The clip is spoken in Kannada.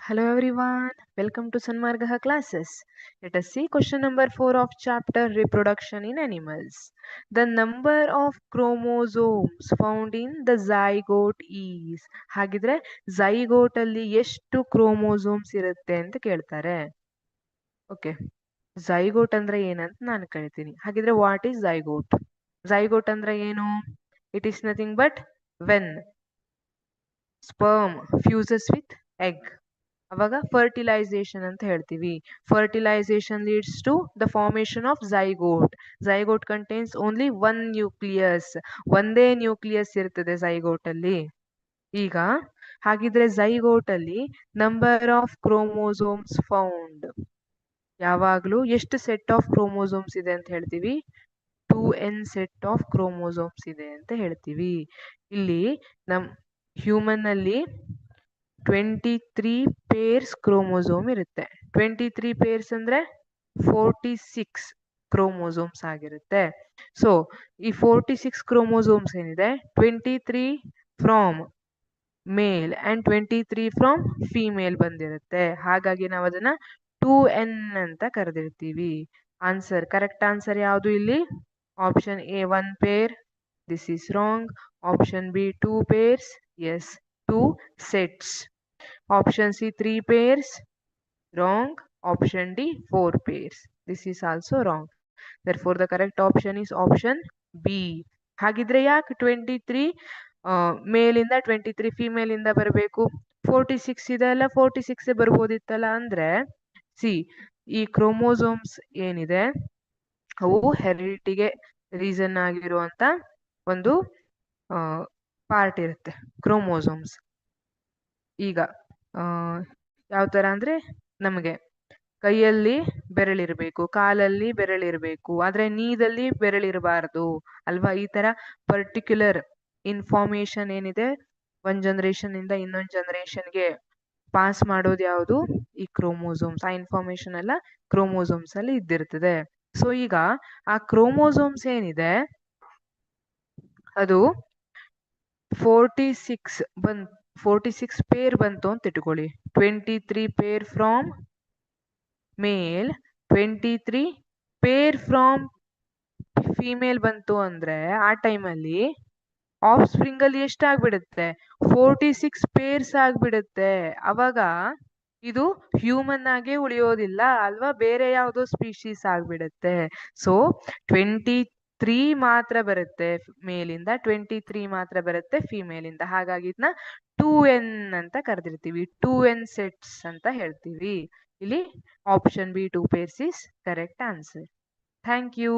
Hello everyone, welcome to Sanmargaha classes. Let us see question number 4 of chapter Reproduction in Animals. The number of chromosomes found in the zygote is. ಹಾಗಿದ್ರೆ zygote ಅಲ್ಲಿ ಎಷ್ಟು chromosomes ಇರುತ್ತೆ ಅಂತ ಕೇಳ್ತಾರೆ. ಓಕೆ, zygote ಅಂದ್ರೆ ಏನಂತ ನಾನು ಕೇಳ್ತೀನಿ. ಹಾಗಿದ್ರೆ ವಾಟ್ ಈಸ್ zygote? zygote ಅಂದ್ರೆ ಏನು? It is nothing but when sperm fuses with egg. ಅವಾಗ ಫರ್ಟಿಲೈಸೇಷನ್ ಅಂತ ಹೇಳ್ತೀವಿ. Fertilization leads to the formation of zygote. Zygote contains only one nucleus. ಒಂದೇ ನ್ಯೂಕ್ಲಿಯಸ್ ಇರ್ತದೆ ಝೈಗೋಟ್ ಅಲ್ಲಿ. ಈಗ ಹಾಗಿದ್ರೆ ಝೈಗೋಟ್ ಅಲ್ಲಿ ನಂಬರ್ ಆಫ್ ಕ್ರೋಮೋಸೋಮ್ಸ್ ಫೌಂಡ್ ಯಾವಾಗ್ಲೂ ಎಷ್ಟು ಸೆಟ್ ಆಫ್ ಕ್ರೋಮೋಸೋಮ್ಸ್ ಇದೆ ಅಂತ ಹೇಳ್ತೀವಿ? 2n ಸೆಟ್ ಆಫ್ ಕ್ರೋಮೋಸೋಮ್ಸ್ ಇದೆ ಅಂತ ಹೇಳ್ತೀವಿ. ಇಲ್ಲಿ ನಮ್ ಹ್ಯೂಮನ್ ಅಲ್ಲಿ 23 ಪೇರ್ಸ್ ಕ್ರೋಮೋಸೋಮ್ ಇರುತ್ತೆ. 23 ಪೇರ್ಸ್ ಅಂದ್ರೆ 46 ಕ್ರೋಮೋಸೋಮ್ಸ್ ಆಗಿರುತ್ತೆ. ಸೊ ಈ 46 ಕ್ರೋಮೋಸೋಮ್ಸ್ ಏನಿದೆ, 23 from male and 23 from female ಬಂದಿರುತ್ತೆ. ಹಾಗಾಗಿ ನಾವು ಅದನ್ನ 2n ಅಂತ ಕರೆದಿರ್ತೀವಿ. ಆನ್ಸರ್, ಕರೆಕ್ಟ್ ಆನ್ಸರ್ ಯಾವುದು ಇಲ್ಲಿ? Option A 1 pair. This is wrong. Option B 2 pairs. Yes, 2 sets. Option C 3 pairs. Wrong. Option D 4 pairs. This is also wrong. Therefore the correct option is option B. ಹಾಗಿದ್ರೆ ಯಾಕೆ 23 ಮೇಲ್ ಇಂದ 23 ಫಿಮೇಲ್ ಇಂದ ಬರಬೇಕು? 46 ಇದೆ ಅಲ್ಲ, 46 ಬರ್ಬೋದಿತ್ತಲ್ಲ. ಅಂದ್ರೆ ಸಿ, ಈ ಕ್ರೋಮೋಸೋಮ್ಸ್ ಏನಿದೆ ಅವು ಹೆರಿಡಿಟಿಗೆ ರೀಸನ್ ಆಗಿರುವಂತ ಒಂದು ಪಾರ್ಟ್ ಇರುತ್ತೆ ಕ್ರೋಮೋಸೋಮ್ಸ್. ಈಗ ಯಾವ ತರ ಅಂದ್ರೆ, ನಮಗೆ ಕೈಯಲ್ಲಿ ಬೆರಳಿರ್ಬೇಕು, ಕಾಲಲ್ಲಿ ಬೆರಳಿರ್ಬೇಕು, ಆದ್ರೆ ನೀದಲ್ಲಿ ಬೆರಳಿರಬಾರ್ದು ಅಲ್ವಾ? ಈ ತರ ಪರ್ಟಿಕ್ಯುಲರ್ ಇನ್ಫಾರ್ಮೇಶನ್ ಏನಿದೆ ಒಂದ್ ಜನರೇಷನ್ ಇಂದ ಇನ್ನೊಂದ್ ಜನರೇಷನ್ಗೆ ಪಾಸ್ ಮಾಡೋದು ಯಾವುದು? ಈ ಕ್ರೋಮೋಸೋಮ್ಸ್. ಆ ಇನ್ಫಾರ್ಮೇಶನ್ ಎಲ್ಲ ಕ್ರೋಮೋಸೋಮ್ಸ್ ಅಲ್ಲಿ ಇದ್ದಿರ್ತದೆ. ಸೊ ಈಗ ಆ ಕ್ರೋಮೋಸೋಮ್ಸ್ ಏನಿದೆ ಅದು 46 ಪೇರ್ ಬಂತು ಅಂತ ಇಟ್ಕೊಳ್ಳಿ. 23 pair from male, 23 pair from female ಬಂತು ಅಂದ್ರೆ ಆ ಟೈಮಲ್ಲಿ ಆಫ್ ಸ್ಪ್ರಿಂಗ್ ಅಲ್ಲಿ ಎಷ್ಟಾಗ್ಬಿಡುತ್ತೆ? 46 ಪೇರ್ಸ್ ಆಗ್ಬಿಡುತ್ತೆ. ಅವಾಗ ಇದು ಹ್ಯೂಮನ್ ಆಗೇ ಉಳಿಯೋದಿಲ್ಲ ಅಲ್ವಾ, ಬೇರೆ ಯಾವುದೋ ಸ್ಪೀಶೀಸ್ ಆಗ್ಬಿಡುತ್ತೆ. ಸೊ 23 ಮಾತ್ರ ಬರುತ್ತೆ ಮೇಲಿಂದ, 23 ಮಾತ್ರ ಬರುತ್ತೆ ಫಿಮೇಲಿಂದ. ಹಾಗಾಗಿ ಇದನ್ನ 2n ಅಂತ ಕರೆದಿರ್ತೀವಿ. 2n ಸೆಟ್ಸ್ ಅಂತ ಹೇಳ್ತೀವಿ. ಇಲ್ಲಿ option B 2 pairs is correct answer. Thank you.